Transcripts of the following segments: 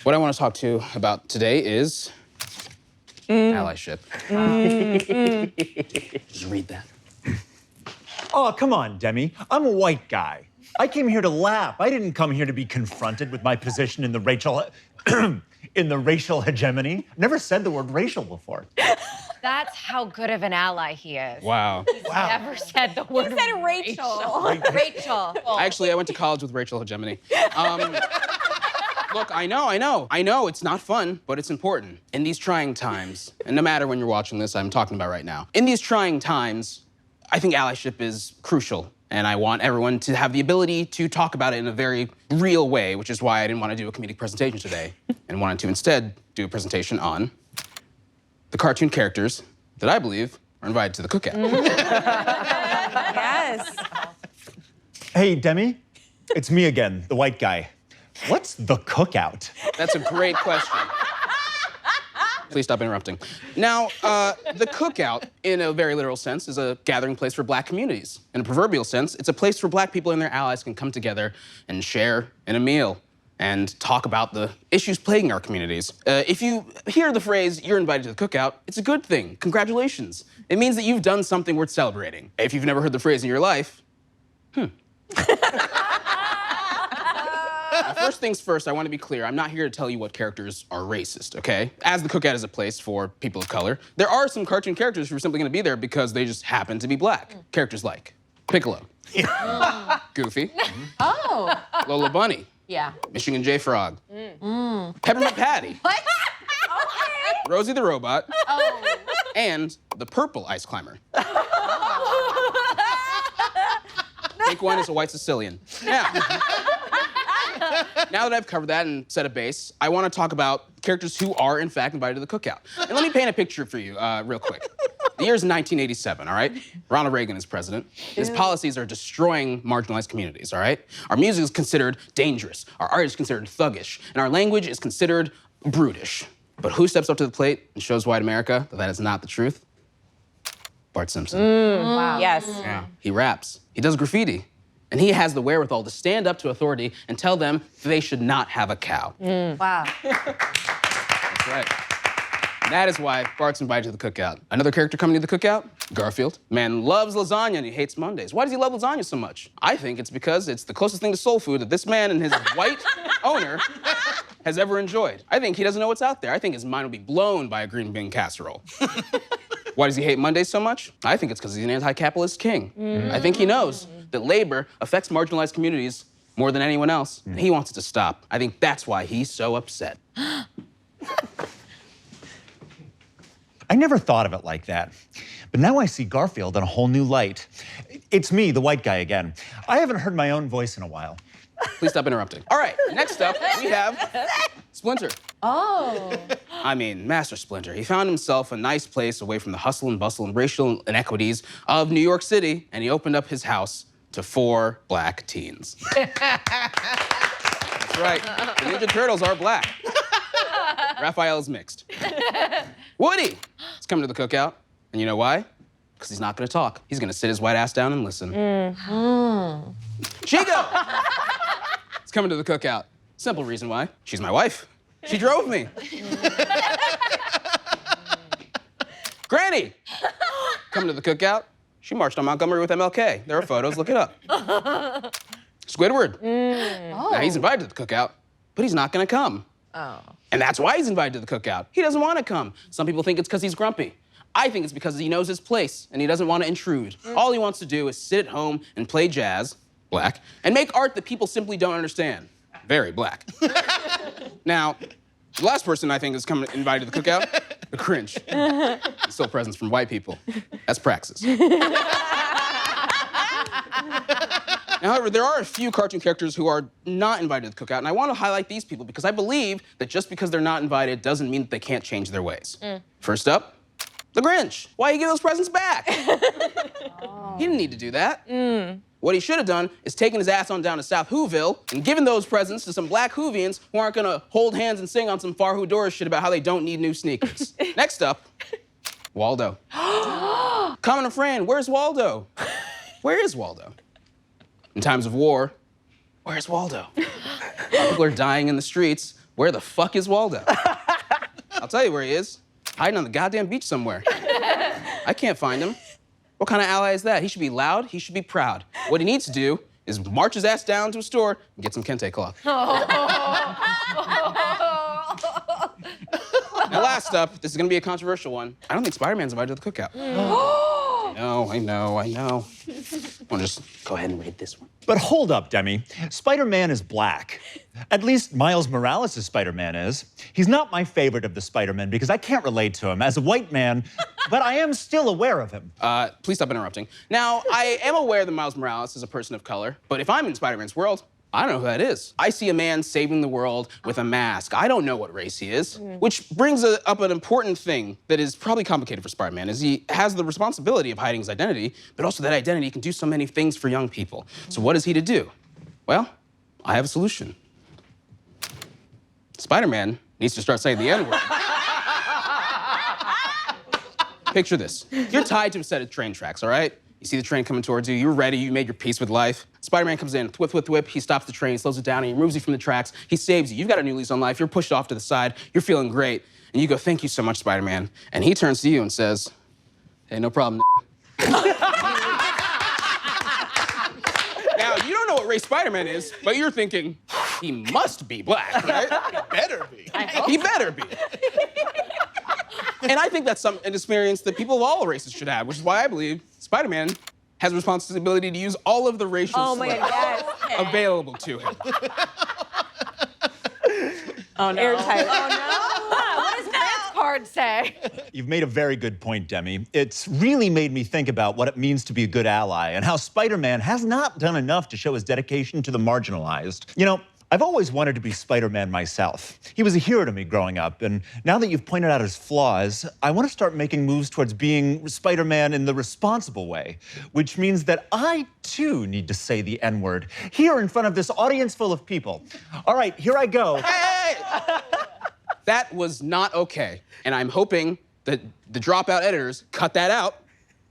What I want to talk to you about today is allyship. Just read that. Oh, come on, Demi. I'm a white guy. I came here to laugh. I didn't come here to be confronted with my position in the racial hegemony. Never said the word racial before. That's how good of an ally he is. Wow. He's never said the word He said Rachel. Rachel. Actually, I went to college with Rachel Hegemony. Look, I know it's not fun, but it's important. In these trying times, and no matter when you're watching this, I'm talking about right now. In these trying times, I think allyship is crucial, and I want everyone to have the ability to talk about it in a very real way, which is why I didn't want to do a comedic presentation today, and wanted to instead do a presentation on the cartoon characters that I believe are invited to the cookout. Yes. Hey, Demi. It's me again, the white guy. What's the cookout? That's a great question. Please stop interrupting. Now, the cookout, in a very literal sense, is a gathering place for black communities. In a proverbial sense, it's a place where black people and their allies can come together and share in a meal and talk about the issues plaguing our communities. If you hear the phrase, you're invited to the cookout, it's a good thing. Congratulations. It means that you've done something worth celebrating. If you've never heard the phrase in your life, Now, first things first, I want to be clear. I'm not here to tell you what characters are racist, okay? As the cookout is a place for people of color, there are some cartoon characters who are simply going to be there because they just happen to be black. Characters like Piccolo, Goofy, Lola Bunny, Michigan J. Frog, Peppermint Patty, What? Rosie the Robot, and the Purple Ice Climber. Take one is a white Sicilian. Now that I've covered that and set a base, I want to talk about characters who are, in fact, invited to the cookout. And let me paint a picture for you real quick. The year's 1987, all right? Ronald Reagan is president. His policies are destroying marginalized communities, all right? Our music is considered dangerous. Our art is considered thuggish. And our language is considered brutish. But who steps up to the plate and shows white America that that is not the truth? Bart Simpson. Wow. Yes. Yeah. He raps. He does graffiti. And he has the wherewithal to stand up to authority and tell them they should not have a cow. Wow. That's right. And that is why Bart's invited to the cookout. Another character coming to the cookout? Garfield. Man loves lasagna and he hates Mondays. Why does he love lasagna so much? I think it's because it's the closest thing to soul food that this man and his white owner has ever enjoyed. I think he doesn't know what's out there. I think his mind will be blown by a green bean casserole. Why does he hate Mondays so much? I think it's because he's an anti-capitalist king. I think he knows that labor affects marginalized communities more than anyone else, and he wants it to stop. I think that's why he's so upset. I never thought of it like that. But now I see Garfield in a whole new light. It's me, the white guy again. I haven't heard my own voice in a while. Please stop interrupting. All right, next up, we have Splinter. I mean, Master Splinter. He found himself a nice place away from the hustle and bustle and racial inequities of New York City, and he opened up his house to 4 black teens. That's right, the Ninja Turtles are black. Raphael is mixed. Woody is coming to the cookout, and you know why? Because he's not gonna talk. He's gonna sit his white ass down and listen. Chico is coming to the cookout. Simple reason why. She's my wife. She drove me. Granny, coming to the cookout. She marched on Montgomery with MLK. There are photos, look it up. Squidward. Now he's invited to the cookout, but he's not gonna come. And that's why he's invited to the cookout. He doesn't wanna come. Some people think it's because he's grumpy. I think it's because he knows his place and he doesn't wanna intrude. All he wants to do is sit at home and play jazz, black, and make art that people simply don't understand. Very black. Now, the last person I think is invited to the cookout, the Grinch. Still presents from white people. That's praxis. However, there are a few cartoon characters who are not invited to the cookout, and I want to highlight these people because I believe that just because they're not invited doesn't mean that they can't change their ways. First up, the Grinch. Why you give those presents back? He didn't need to do that. What he should have done is taken his ass on down to South Whoville and given those presents to some black Whovians who aren't gonna hold hands and sing on some Farhoo Doris shit about how they don't need new sneakers. Next up, Waldo. Common friend, where's Waldo? Where is Waldo? In times of war, where's Waldo? People are dying in the streets. Where the fuck is Waldo? I'll tell you where he is. Hiding on the goddamn beach somewhere. I can't find him. What kind of ally is that? He should be loud, he should be proud. What he needs to do is march his ass down to a store and get some kente cloth. Now, last up, this is gonna be a controversial one. I don't think Spider-Man's invited to the cookout. I know. I'll just go ahead and read this one. But hold up, Demi. Spider-Man is black. At least Miles Morales' Spider-Man is. He's not my favorite of the Spider-Men because I can't relate to him as a white man, but I am still aware of him. Please stop interrupting. Now, I am aware that Miles Morales is a person of color, but if I'm in Spider-Man's world, I don't know who that is. I see a man saving the world with a mask. I don't know what race he is. Which brings up an important thing that is probably complicated for Spider-Man, is he has the responsibility of hiding his identity, but also that identity can do so many things for young people. So what is he to do? Well, I have a solution. Spider-Man needs to start saying the N-word. Picture this. You're tied to a set of train tracks, all right? You see the train coming towards you, you're ready, you made your peace with life. Spider-Man comes in, whip, whip, whip, he stops the train, slows it down, and he removes you from the tracks. He saves you. You've got a new lease on life, you're pushed off to the side, you're feeling great. And you go, thank you so much, Spider-Man. And he turns to you and says, hey, no problem. Now, you don't know what race Spider-Man is, but you're thinking, he must be black, right? He better be. He better be. And I think that's an experience that people of all races should have, which is why I believe Spider-Man has a responsibility to use all of the racial slurs available to him. Oh, no. Airtight. What does Grant's card say? You've made a very good point, Demi. It's really made me think about what it means to be a good ally and how Spider-Man has not done enough to show his dedication to the marginalized. You know, I've always wanted to be Spider-Man myself. He was a hero to me growing up, and now that you've pointed out his flaws, I want to start making moves towards being Spider-Man in the responsible way, which means that I, too, need to say the N-word here in front of this audience full of people. All right, here I go. Hey! That was not okay, and I'm hoping that the Dropout editors cut that out,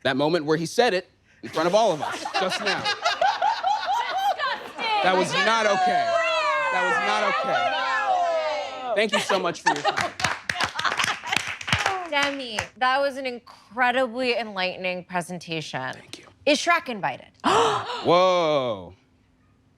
that moment where he said it in front of all of us, just now. That was not okay. That was not okay. Thank you so much for your time. Demi, that was an incredibly enlightening presentation. Thank you. Is Shrek invited? Whoa.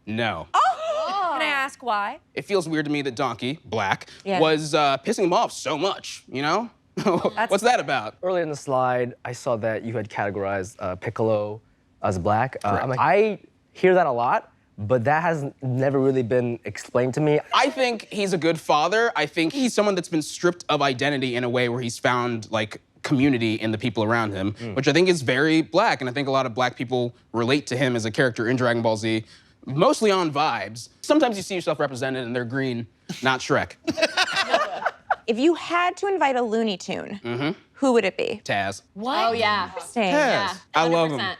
No. Can I ask why? It feels weird to me that Donkey, black, was pissing him off so much, you know? What's that about? Earlier in the slide, I saw that you had categorized Piccolo as black. Correct. I hear that a lot, but that has never really been explained to me. I think he's a good father. I think he's someone that's been stripped of identity in a way where he's found, like, community in the people around him, which I think is very black, and I think a lot of black people relate to him as a character in Dragon Ball Z, mostly on vibes. Sometimes you see yourself represented and they're green, not Shrek. If you had to invite a Looney Tune, who would it be? Taz. What? Oh, yeah. Interesting. Taz. I love him. 100%.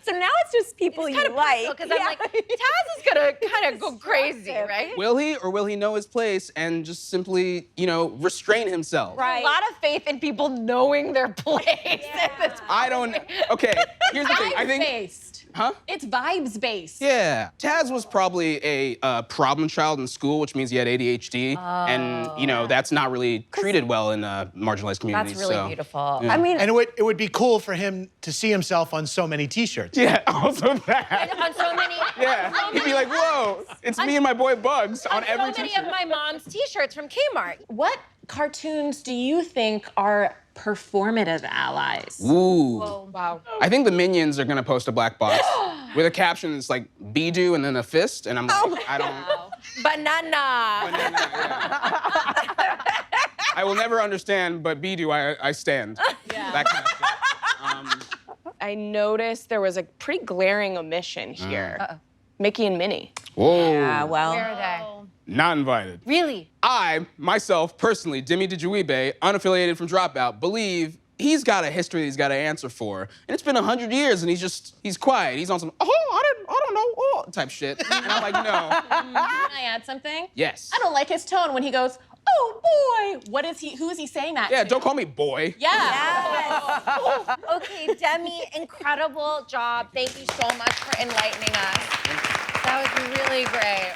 So now it's just people you like. Because I'm like, Taz is gonna kind of go crazy, right? Will he, or will he know his place and just simply, you know, restrain himself? Right. A lot of faith in people knowing their place. I don't, okay, here's the thing, I think, Vibes-based. huh? It's vibes-based. Yeah, Taz was probably a problem child in school, which means he had ADHD, and you know that's not really treated well in marginalized communities. That's really so. beautiful. Yeah. I mean, And it would be cool for him to see himself on so many T-shirts. Yeah, also that. On so many, Yeah, he'd be like, whoa, it's me and my boy Bugs on every so many t-shirt. of my mom's T-shirts from Kmart. What cartoons do you think are performative allies? Ooh. Wow. I think the Minions are gonna post a black box with a caption that's like Bidu and then a fist, and I'm like, I don't. Banana. Yeah. I will never understand, but Bidu, I stand. Yeah. That kind of shit. I noticed there was a pretty glaring omission here. Mickey and Minnie. Whoa. yeah, well. Where are they? Not invited. Really? I, myself, personally, Demi Adejuyigbe, unaffiliated from Dropout, believe he's got a history that he's got to answer for. And it's been 100 years and he's quiet. He's on some, I don't know, type shit. And I'm like, no. Can I add something? Yes. I don't like his tone when he goes, oh boy. Who is he saying that Yeah, to? don't call me boy. Yeah. Okay, Demi, incredible job. Thank you so much for enlightening us. That was really great.